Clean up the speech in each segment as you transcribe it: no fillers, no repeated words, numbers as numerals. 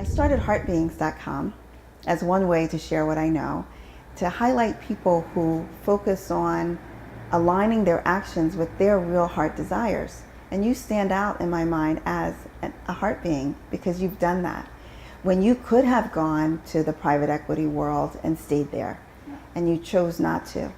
I started heartbeings.com as one way to share what I know, to highlight people who focus on aligning their actions with their real heart desires. And you stand out in my mind as a heart being because you've done that. When you could have gone to the private equity world and stayed there, and you chose not to.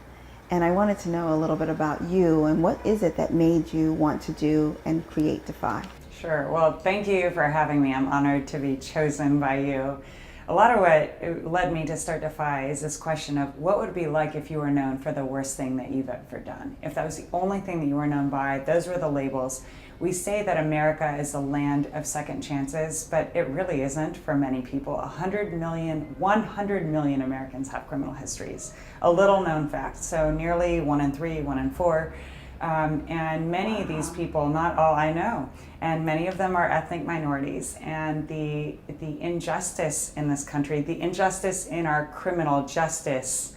And I wanted to know a little bit about you and what is it that made you want to do and create Defy? Sure. Well, thank you for having me. I'm honored to be chosen by you. A lot of what led me to start Defy is this question of what would it be like if you were known for the worst thing that you've ever done? If that was the only thing that you were known by, those were the labels. We say that America is the land of second chances, but it really isn't for many people. 100 million Americans have criminal histories. A little known fact. So nearly 1 in 3, 1 in 4. And many of these people, not all I know, and many of them are ethnic minorities. And the injustice in this country, the injustice in our criminal justice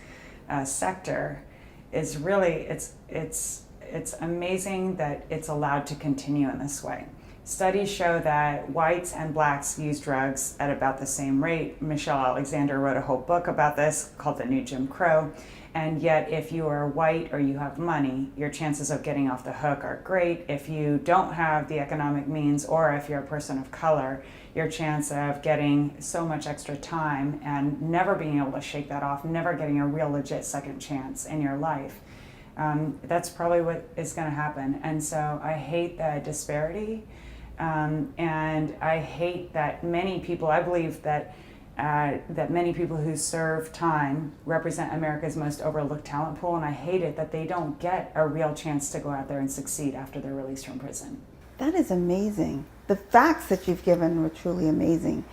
sector is really, it's amazing that it's allowed to continue in this way. Studies show that whites and blacks use drugs at about the same rate. Michelle Alexander wrote a whole book about this called The New Jim Crow. And yet, if you are white or you have money, your chances of getting off the hook are great. If you don't have the economic means, or if you're a person of color, your chance of getting so much extra time and never being able to shake that off, never getting a real legit second chance in your life, that's probably what is going to happen. And so I hate the disparity, and I hate that many people, I believe that many people who serve time represent America's most overlooked talent pool, and I hate it that they don't get a real chance to go out there and succeed after they're released from prison. That is amazing. The facts that you've given were truly amazing.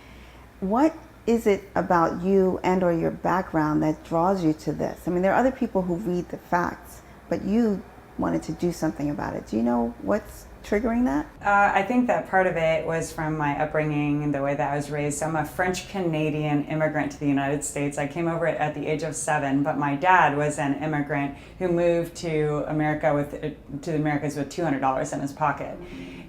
What is it about you and or your background that draws you to this? I mean, there are other people who read the facts, but you wanted to do something about it. Do you know what's triggering that? I think that part of it was from my upbringing and the way that I was raised. I'm a French-Canadian immigrant to the United States. I came over at the age of 7, but my dad was an immigrant who moved to the Americas with $200 in his pocket.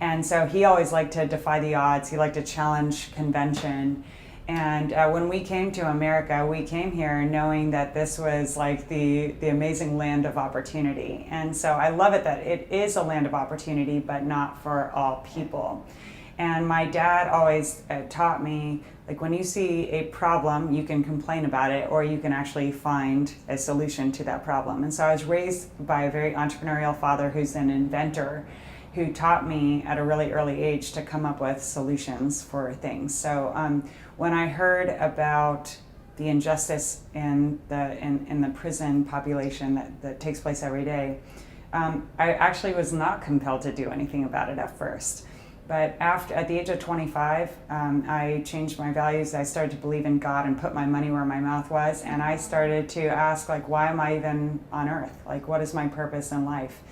And so he always liked to defy the odds. He liked to challenge convention. And when we came to America, we came here knowing that this was like the amazing land of opportunity. And so I love it that it is a land of opportunity, but not for all people. And my dad always taught me, like, when you see a problem, you can complain about it, or you can actually find a solution to that problem. And so I was raised by a very entrepreneurial father who's an inventor, who taught me at a really early age to come up with solutions for things. So when I heard about the injustice in the prison population that takes place every day, I actually was not compelled to do anything about it at first. But at the age of 25, I changed my values. I started to believe in God and put my money where my mouth was. And I started to ask, like, why am I even on earth? Like, what is my purpose in life?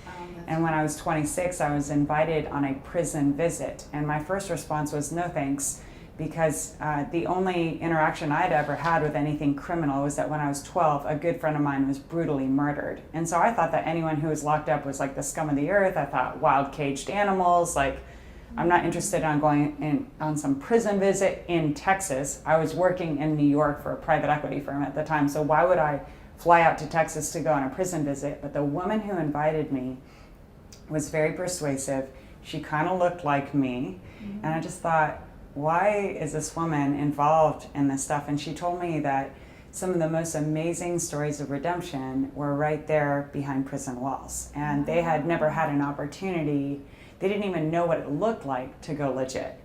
And when I was 26, I was invited on a prison visit. And my first response was no thanks, because the only interaction I'd ever had with anything criminal was that when I was 12, a good friend of mine was brutally murdered. And so I thought that anyone who was locked up was like the scum of the earth. I thought wild caged animals, like, I'm not interested in going on some prison visit in Texas. I was working in New York for a private equity firm at the time, so why would I fly out to Texas to go on a prison visit? But the woman who invited me was very persuasive. She kind of looked like me, and I just thought, why is this woman involved in this stuff? And she told me that some of the most amazing stories of redemption were right there behind prison walls, and they had never had an opportunity. They didn't even know what it looked like to go legit.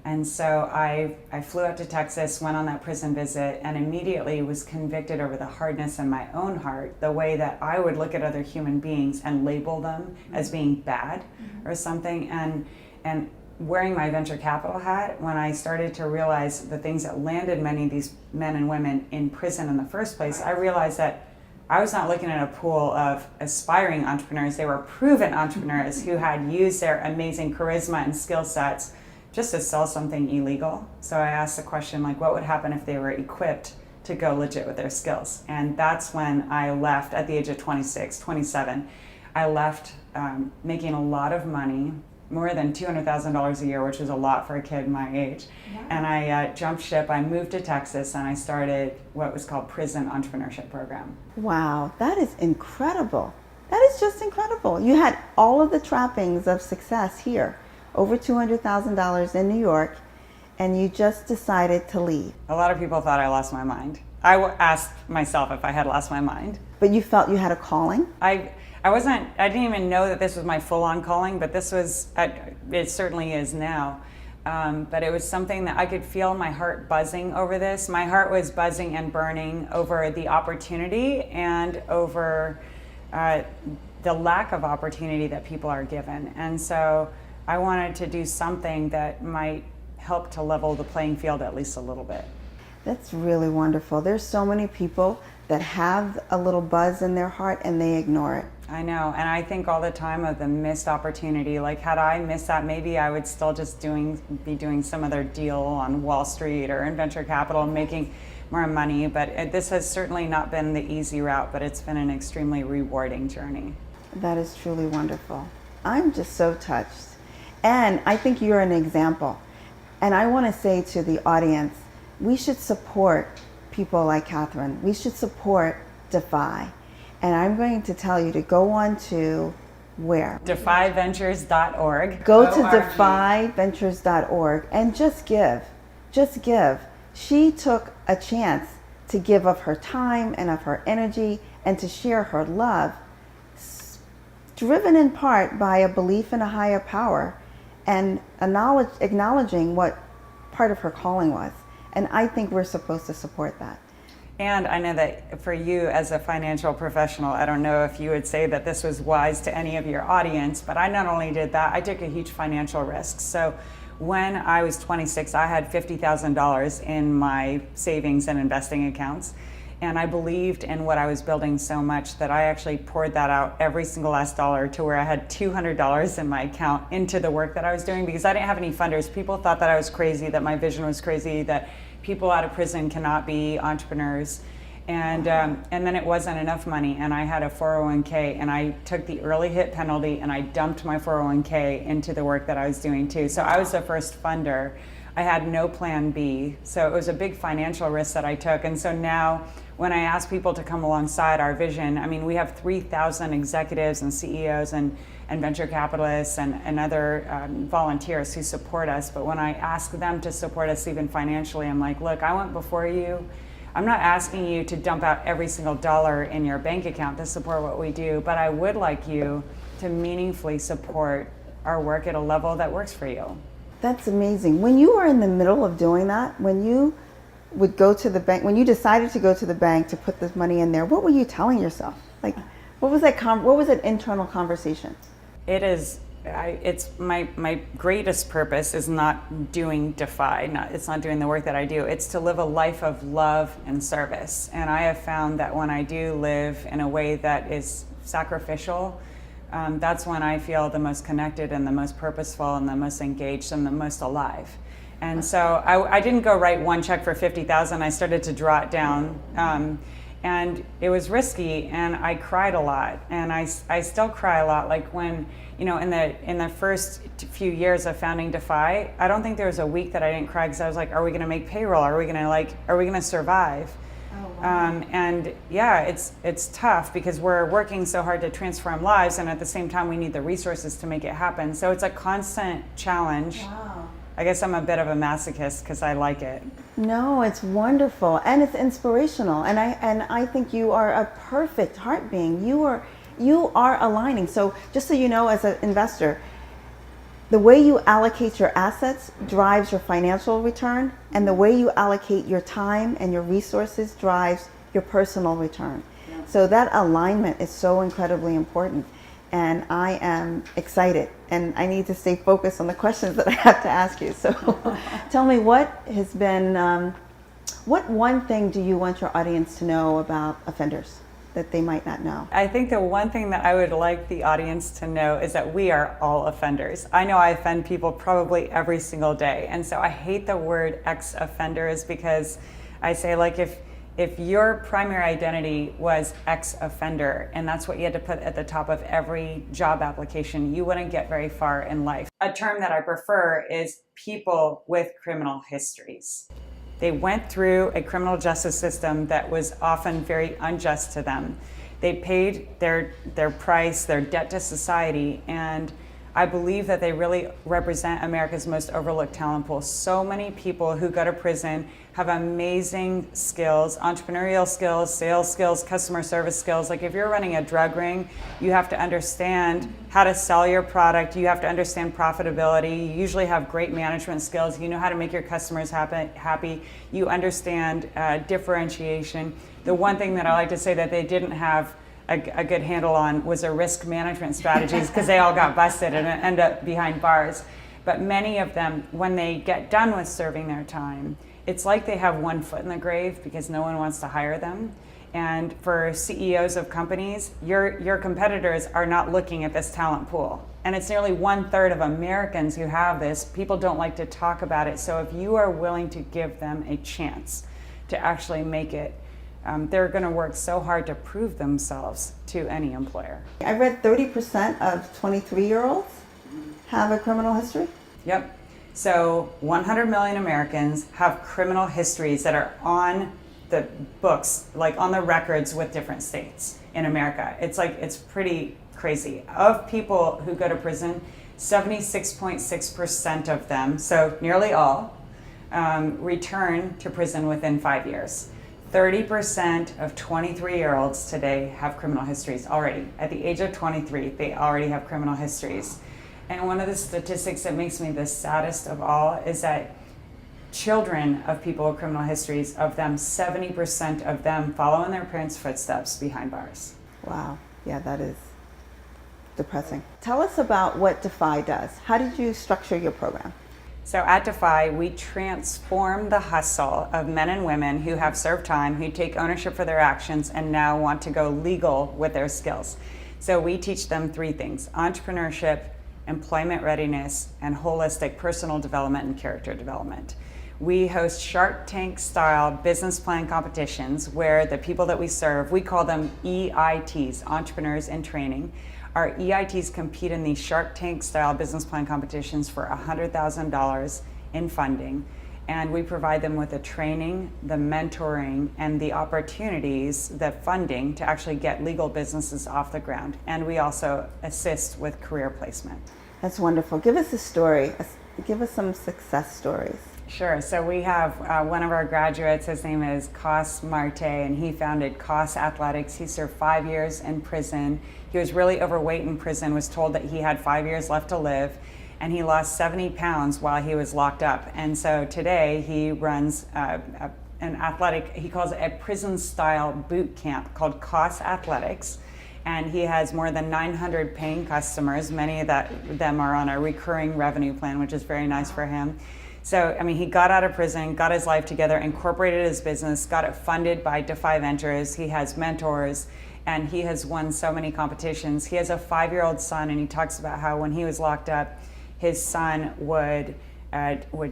And so I flew out to Texas, went on that prison visit, and immediately was convicted over the hardness in my own heart, the way that I would look at other human beings and label them as being bad or something. And wearing my venture capital hat, when I started to realize the things that landed many of these men and women in prison in the first place, I realized that I was not looking at a pool of aspiring entrepreneurs. They were proven entrepreneurs who had used their amazing charisma and skill sets just to sell something illegal. So I asked the question, like, what would happen if they were equipped to go legit with their skills? And that's when I left at the age of 26, 27. I left making a lot of money. more than $200,000 a year, which was a lot for a kid my age. Wow. And I jumped ship. I moved to Texas and I started what was called Prison Entrepreneurship Program. Wow, that is incredible. That is just incredible. You had all of the trappings of success here, over $200,000 in New York, and you just decided to leave. A lot of people thought I lost my mind. I asked myself if I had lost my mind. But you felt you had a calling? I didn't even know that this was my full-on calling, but this was, it certainly is now. But it was something that I could feel my heart buzzing over this. My heart was buzzing and burning over the opportunity and over the lack of opportunity that people are given. And so I wanted to do something that might help to level the playing field at least a little bit. That's really wonderful. There's so many people that have a little buzz in their heart and they ignore it. I know, and I think all the time of the missed opportunity. Like, had I missed that, maybe I would still just be doing some other deal on Wall Street or in venture capital, making more money. But this has certainly not been the easy route, but it's been an extremely rewarding journey. That is truly wonderful. I'm just so touched. And I think you're an example. And I want to say to the audience, we should support people like Catherine. We should support Defy. And I'm going to tell you to go on to where? DefyVentures.org. Go to DefyVentures.org and just give. Just give. She took a chance to give of her time and of her energy and to share her love, driven in part by a belief in a higher power and acknowledging what part of her calling was. And I think we're supposed to support that. And I know that for you as a financial professional, I don't know if you would say that this was wise to any of your audience, but I not only did that, I took a huge financial risk. So when I was 26, I had $50,000 in my savings and investing accounts. And I believed in what I was building so much that I actually poured that out, every single last dollar, to where I had $200 in my account into the work that I was doing, because I didn't have any funders. People thought that I was crazy, that my vision was crazy, that people out of prison cannot be entrepreneurs. And then it wasn't enough money, and I had a 401k, and I took the early hit penalty and I dumped my 401k into the work that I was doing too. So I was the first funder. I had no plan B. So it was a big financial risk that I took. And so now when I ask people to come alongside our vision, I mean, we have 3,000 executives and CEOs and venture capitalists and other volunteers who support us. But when I ask them to support us even financially, I'm like, look, I went before you. I'm not asking you to dump out every single dollar in your bank account to support what we do, but I would like you to meaningfully support our work at a level that works for you. That's amazing. When you were in the middle of doing that, when you would go to the bank, when you decided to go to the bank to put this money in there, what were you telling yourself? Like, what was that internal conversation? It's my greatest purpose is not doing Defy. It's not doing the work that I do. It's to live a life of love and service. And I have found that when I do live in a way that is sacrificial, that's when I feel the most connected and the most purposeful and the most engaged and the most alive. And so I didn't go write one check for $50,000. I started to draw it down. And it was risky, and I cried a lot, and I still cry a lot. Like when, in the first few years of founding Defy, I don't think there was a week that I didn't cry, because I was like, are we going to make payroll? Are we going to survive? Oh, wow. And yeah, it's tough because we're working so hard to transform lives, and at the same time we need the resources to make it happen. So it's a constant challenge. Wow. I guess I'm a bit of a masochist because I like it. No, it's wonderful and it's inspirational, and I think you are a perfect heart being. You are aligning. So just so you know, as an investor, the way you allocate your assets drives your financial return, and the way you allocate your time and your resources drives your personal return. Yeah. So that alignment is so incredibly important. And I am excited, and I need to stay focused on the questions that I have to ask you. So tell me, what one thing do you want your audience to know about offenders that they might not know? I think the one thing that I would like the audience to know is that we are all offenders. I know I offend people probably every single day. And so I hate the word ex-offenders, because I say, like, if if your primary identity was ex-offender and that's what you had to put at the top of every job application, you wouldn't get very far in life. A term that I prefer is people with criminal histories. They went through a criminal justice system that was often very unjust to them. They paid their price, their debt to society, and I believe that they really represent America's most overlooked talent pool. So many people who go to prison have amazing skills, entrepreneurial skills, sales skills, customer service skills. Like if you're running a drug ring, you have to understand how to sell your product. You have to understand profitability. You usually have great management skills. You know how to make your customers happy. You understand differentiation. The one thing that I like to say that they didn't have a good handle on was their risk management strategies, because they all got busted and end up behind bars. But many of them, when they get done with serving their time, it's like they have one foot in the grave because no one wants to hire them. And for CEOs of companies, your competitors are not looking at this talent pool. And it's nearly 1/3 of Americans who have this. People don't like to talk about it. So if you are willing to give them a chance to actually make it, they're going to work so hard to prove themselves to any employer. I read 30% of 23-year-olds have a criminal history. Yep. So 100 million Americans have criminal histories that are on the books, like on the records with different states in America. It's pretty crazy. Of people who go to prison, 76.6% of them, so nearly all, return to prison within 5 years. 30% of 23-year-olds today have criminal histories already. At the age of 23, they already have criminal histories. And one of the statistics that makes me the saddest of all is that children of people with criminal histories, of them, 70% of them follow in their parents' footsteps behind bars. Wow. Yeah, that is depressing. Tell us about what Defy does. How did you structure your program? So at Defy, we transform the hustle of men and women who have served time, who take ownership for their actions and now want to go legal with their skills. So we teach them 3 things: entrepreneurship, employment readiness, and holistic personal development and character development. We host Shark Tank style business plan competitions where the people that we serve, we call them EITs, Entrepreneurs in Training. Our EITs compete in these Shark Tank style business plan competitions for $100,000 in funding. And we provide them with the training, the mentoring, and the opportunities, the funding to actually get legal businesses off the ground. And we also assist with career placement. That's wonderful. Give us a story. Give us some success stories. Sure. So we have one of our graduates, his name is Cos Marte, and he founded Cos Athletics. He served 5 years in prison. He was really overweight in prison, was told that he had 5 years left to live, and he lost 70 pounds while he was locked up. And so today he runs an athletic, he calls it a prison-style boot camp called Cos Athletics. And he has more than 900 paying customers. Many of them are on a recurring revenue plan, which is very nice for him. So, I mean, he got out of prison, got his life together, incorporated his business, got it funded by Defy Ventures. He has mentors, and he has won so many competitions. He has a 5-year-old son, and he talks about how when he was locked up, his son would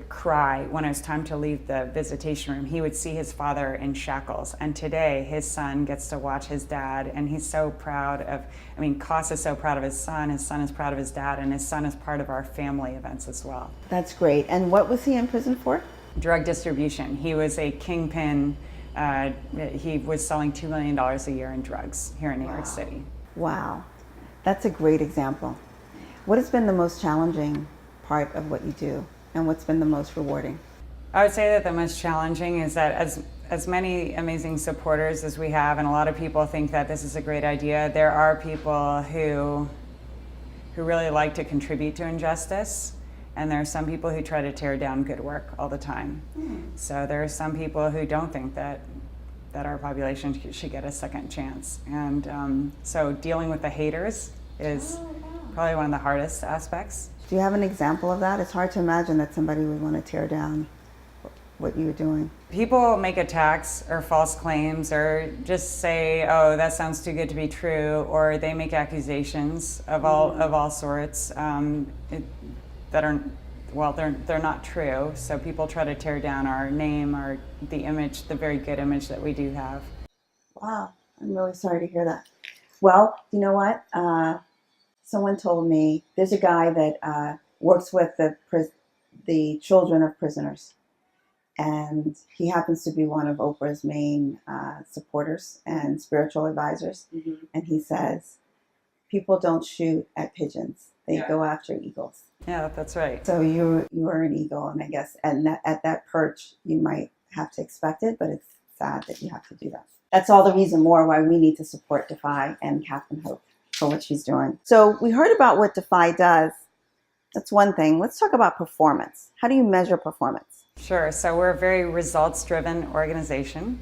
cry when it was time to leave the visitation room. He would see his father in shackles. And today, his son gets to watch his dad, and he's so proud of, I mean, Cos is so proud of his son is proud of his dad, and his son is part of our family events as well. That's great. And what was he in prison for? Drug distribution. He was a kingpin. He was selling $2 million a year in drugs here in New York City. Wow. That's a great example. What has been the most challenging part of what you do? And what's been the most rewarding? I would say that the most challenging is that as many amazing supporters as we have, and a lot of people think that this is a great idea, there are people who really like to contribute to injustice, and there are some people who try to tear down good work all the time. So there are some people who don't think that our population should get a second chance. And so dealing with the haters is probably one of the hardest aspects. Do you have an example of that? It's hard to imagine that somebody would want to tear down what you're doing. People make attacks or false claims or just say, oh, that sounds too good to be true, or they make accusations of all sorts that well, they're not true. So people try to tear down our name, the image, the very good image that we do have. Wow, I'm really sorry to hear that. Well, you know what? Someone told me there's a guy that works with the children of prisoners, and he happens to be one of Oprah's main supporters and spiritual advisors. Mm-hmm. And he says, people don't shoot at pigeons; they go after eagles. Yeah, that's right. So you are an eagle, and I guess at that perch you might have to expect it, but it's sad that you have to do that. That's all the reason more why we need to support Defy and Catherine Hoke for what she's doing. So we heard about what Defy does. That's one thing. Let's talk about performance. How do you measure performance? Sure. So we're a very results-driven organization.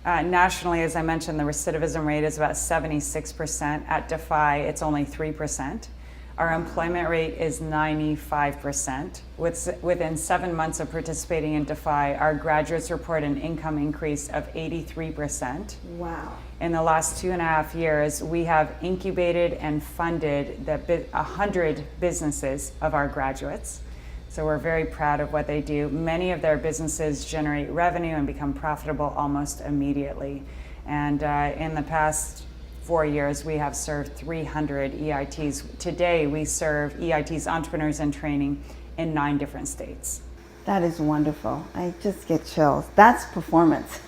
Nationally, as I mentioned, the recidivism rate is about 76%. At Defy, it's only 3%. Our employment rate is 95%. Within 7 months of participating in Defy, our graduates report an income increase of 83%. Wow. In the last 2.5 years, we have incubated and funded 100 businesses of our graduates. So we're very proud of what they do. Many of their businesses generate revenue and become profitable almost immediately. And in the past 4 years, we have served 300 EITs. Today, we serve EITs, entrepreneurs in training, in 9 different states. That is wonderful. I just get chills. That's performance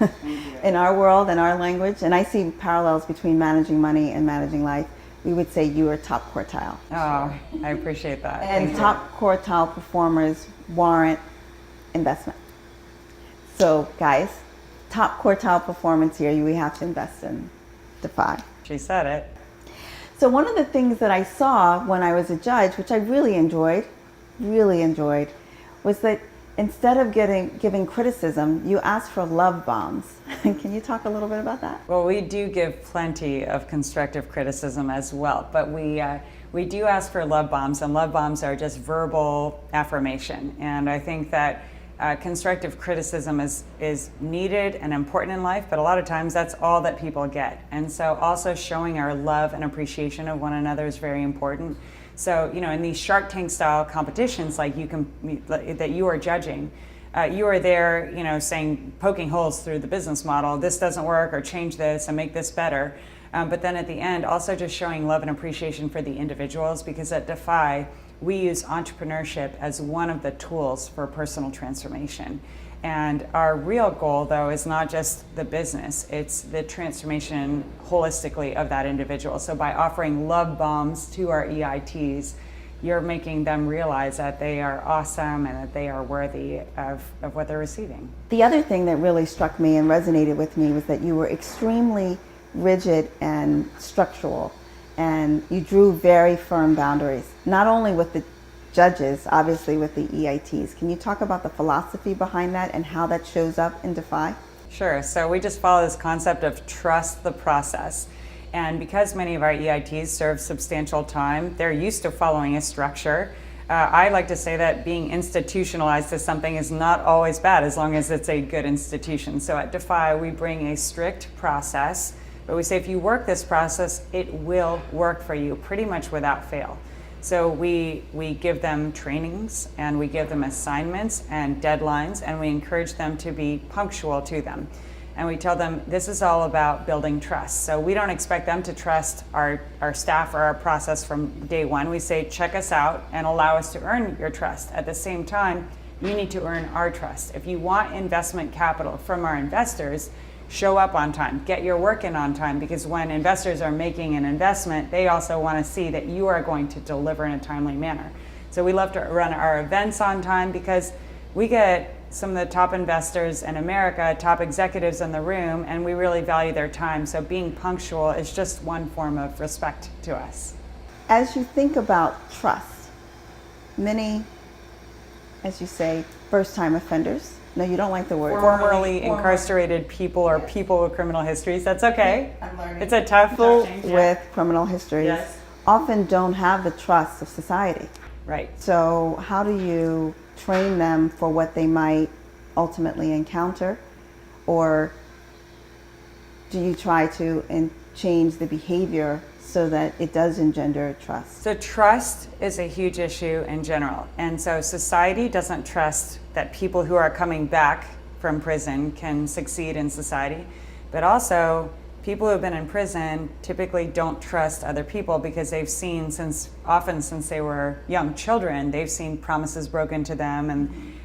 in our world, in our language. And I see parallels between managing money and managing life. We would say you are top quartile. Oh, I appreciate that. And top quartile performers warrant investment. So guys, top quartile performance here, we have to invest in Defy. She said it. So one of the things that I saw when I was a judge, which I really enjoyed, was that instead of giving criticism, you asked for love bombs. Can you talk a little bit about that? Well, we do give plenty of constructive criticism as well, but we do ask for love bombs, and love bombs are just verbal affirmation. And I think that constructive criticism is needed and important in life, but a lot of times that's all that people get. And so also showing our love and appreciation of one another is very important. So, in these Shark Tank style competitions, that you are judging, you are there, saying, poking holes through the business model, this doesn't work, or change this and make this better. But then at the end, also just showing love and appreciation for the individuals, because at Defy, we use entrepreneurship as one of the tools for personal transformation. And our real goal, though, is not just the business, it's the transformation holistically of that individual. So by offering love bombs to our EITs, you're making them realize that they are awesome and that they are worthy of what they're receiving. The other thing that really struck me and resonated with me was that you were extremely rigid and structural, and you drew very firm boundaries, not only with the judges, obviously with the EITs. Can you talk about the philosophy behind that and how that shows up in Defy? Sure. So we just follow this concept of trust the process. And because many of our EITs serve substantial time, they're used to following a structure. I like to say that being institutionalized to something is not always bad, as long as it's a good institution. So at Defy, we bring a strict process, but we say if you work this process, it will work for you pretty much without fail. So we give them trainings, and we give them assignments and deadlines, and we encourage them to be punctual to them. And we tell them this is all about building trust. So we don't expect them to trust our staff or our process from day one. We say, check us out and allow us to earn your trust. At the same time, you need to earn our trust. If you want investment capital from our investors, show up on time, get your work in on time, because when investors are making an investment, they also want to see that you are going to deliver in a timely manner. So we love to run our events on time, because we get some of the top investors in America, top executives in the room, and we really value their time. So being punctual is just one form of respect to us. As you think about trust, many, as you say, first-time offenders, no, you don't like the word. Formerly incarcerated people, or people with criminal histories. That's okay. I'm learning. It's a tough People change, with criminal histories Yes. often don't have the trust of society. Right. So how do you train them for what they might ultimately encounter? Or do you try to change the behavior so that it does engender trust? So trust is a huge issue in general. And so society doesn't trust that people who are coming back from prison can succeed in society. But also, people who have been in prison typically don't trust other people because they've seen, since they were young children, they've seen promises broken to them,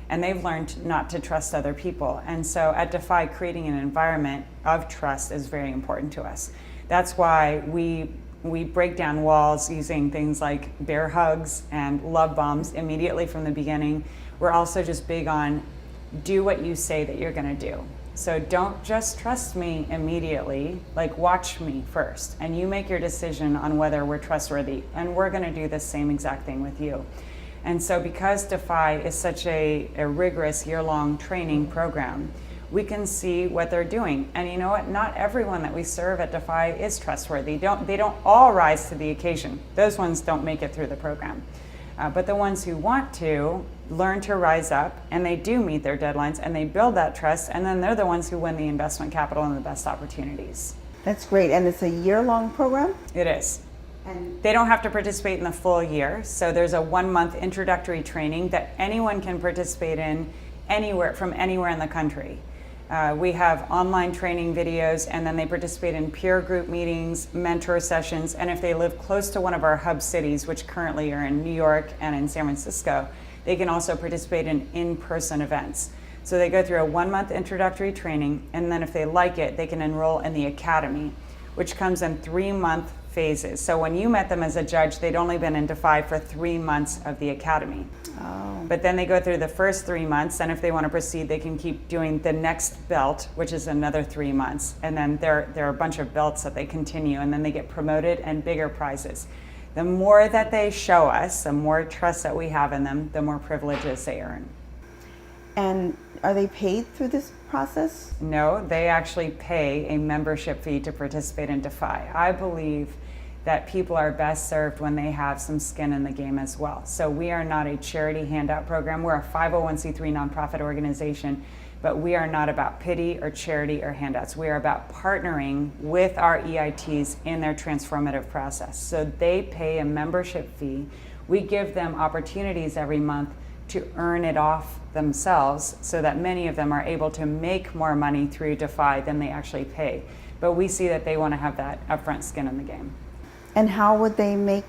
and they've learned not to trust other people. And so at Defy, creating an environment of trust is very important to us. That's why we break down walls using things like bear hugs and love bombs immediately from the beginning. We're also just big on do what you say that you're going to do. So don't just trust me immediately, like watch me first, and you make your decision on whether we're trustworthy, and we're going to do the same exact thing with you. And so because Defy is such a rigorous year-long training program, we can see what they're doing. And you know what? Not everyone that we serve at Defy is trustworthy. They don't all rise to the occasion. Those ones don't make it through the program. But the ones who want to learn to rise up, and they do meet their deadlines, and they build that trust, and then they're the ones who win the investment capital and the best opportunities. That's great. And it's a year-long program? It is. And they don't have to participate in the full year. So there's a 1-month introductory training that anyone can participate in from anywhere in the country. We have online training videos, and then they participate in peer group meetings, mentor sessions, and if they live close to one of our hub cities, which currently are in New York and in San Francisco, they can also participate in in-person events. So they go through a 1-month introductory training, and then if they like it, they can enroll in the academy, which comes in 3-month phases. So when you met them as a judge, they'd only been in Defy for 3 months of the academy. oh, But then they go through the first 3 months, and if they want to proceed, they can keep doing the next belt, which is another 3 months. And then there are a bunch of belts that they continue, and then they get promoted and bigger prizes. The more that they show us, the more trust that we have in them, the more privileges they earn. and are they paid through this process? No, they actually pay a membership fee to participate in Defy. I believe that people are best served when they have some skin in the game as well. So we are not a charity handout program. We're a 501c3 nonprofit organization, but we are not about pity or charity or handouts. We are about partnering with our EITs in their transformative process. So they pay a membership fee. We give them opportunities every month to earn it off themselves so that many of them are able to make more money through Defy than they actually pay. But we see that they want to have that upfront skin in the game. And how would they make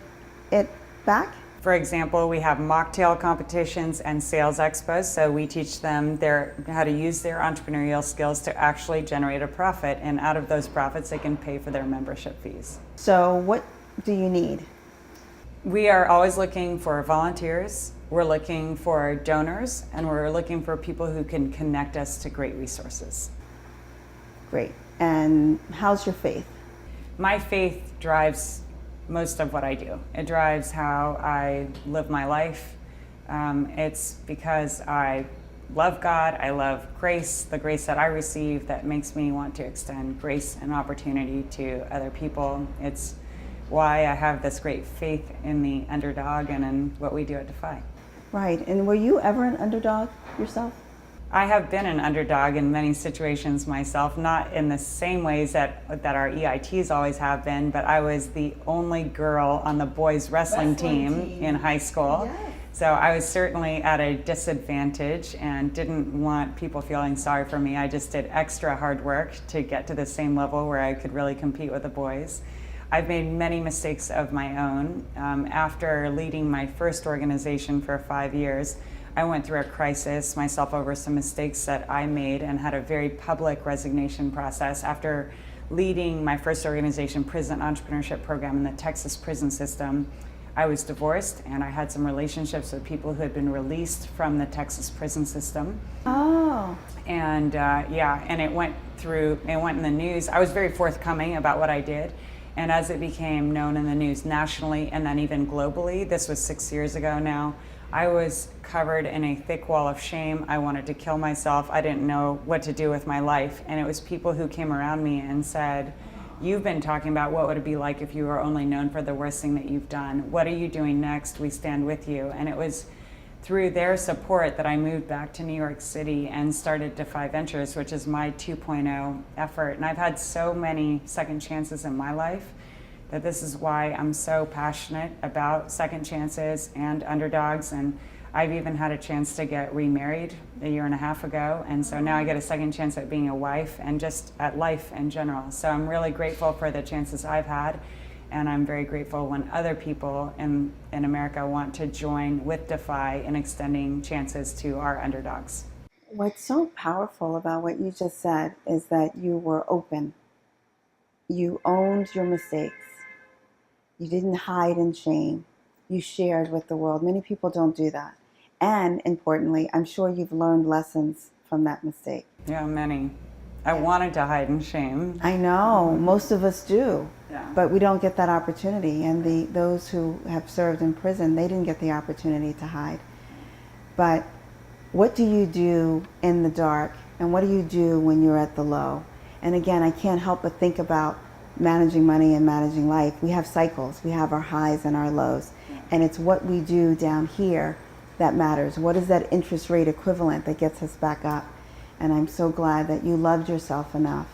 it back? For example, we have mocktail competitions and sales expos, so we teach them how to use their entrepreneurial skills to actually generate a profit, and out of those profits they can pay for their membership fees. So what do you need? We are always looking for volunteers, we're looking for donors, and we're looking for people who can connect us to great resources. Great. And how's your faith? My faith drives most of what I do. It drives how I live my life. It's because I love God, I love grace, the grace that I receive that makes me want to extend grace and opportunity to other people. It's why I have this great faith in the underdog and in what we do at Defy. Right. And were you ever an underdog yourself? I have been an underdog in many situations myself, not in the same ways that our EITs always have been, but I was the only girl on the boys wrestling team in high school. Yes. So I was certainly at a disadvantage and didn't want people feeling sorry for me. I just did extra hard work to get to the same level where I could really compete with the boys. I've made many mistakes of my own. After leading my first organization for 5 years, I went through a crisis myself over some mistakes that I made and had a very public resignation process. After leading my first organization, Prison Entrepreneurship Program in the Texas prison system, I was divorced and I had some relationships with people who had been released from the Texas prison system. Oh. And and it went in the news. I was very forthcoming about what I did. And as it became known in the news nationally and then even globally, this was 6 years ago now, I was covered in a thick wall of shame. I wanted to kill myself. I didn't know what to do with my life. And it was people who came around me and said, "You've been talking about what would it be like if you were only known for the worst thing that you've done. What are you doing next? We stand with you." And it was through their support that I moved back to New York City and started Defy Ventures, which is my 2.0 effort. And I've had so many second chances in my life that this is why I'm so passionate about second chances and underdogs. And I've even had a chance to get remarried a year and a half ago, and so now I get a second chance at being a wife and just at life in general. So I'm really grateful for the chances I've had, and I'm very grateful when other people in America want to join with Defy in extending chances to our underdogs. What's so powerful about what you just said is that you were open. You owned your mistakes. You didn't hide in shame. You shared with the world. Many people don't do that. And importantly, I'm sure you've learned lessons from that mistake. Yeah, many. I wanted to hide in shame. I know, most of us do, Yeah. but we don't get that opportunity. And those who have served in prison, they didn't get the opportunity to hide. But what do you do in the dark? And what do you do when you're at the low? And again, I can't help but think about managing money and managing life. We have cycles. We have our highs and our lows. And it's what we do down here that matters. What is that interest rate equivalent that gets us back up? And I'm so glad that you loved yourself enough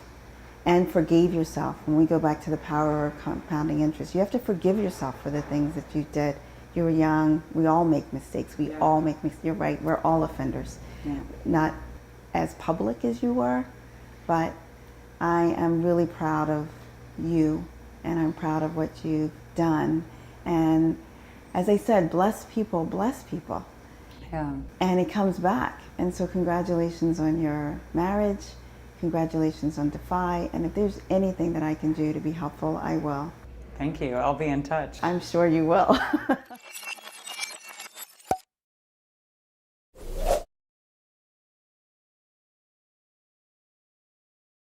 and forgave yourself. When we go back to the power of compounding interest, you have to forgive yourself for the things that you did. You were young. We all make mistakes. We all make mistakes. You're right. We're all offenders. Yeah. Not as public as you were, but I am really proud of you, and I'm proud of what you've done. And as I said, bless people, bless people. Yeah. And it comes back. And so congratulations on your marriage. Congratulations on Defy. And if there's anything that I can do to be helpful, I will. Thank you. I'll be in touch. I'm sure you will.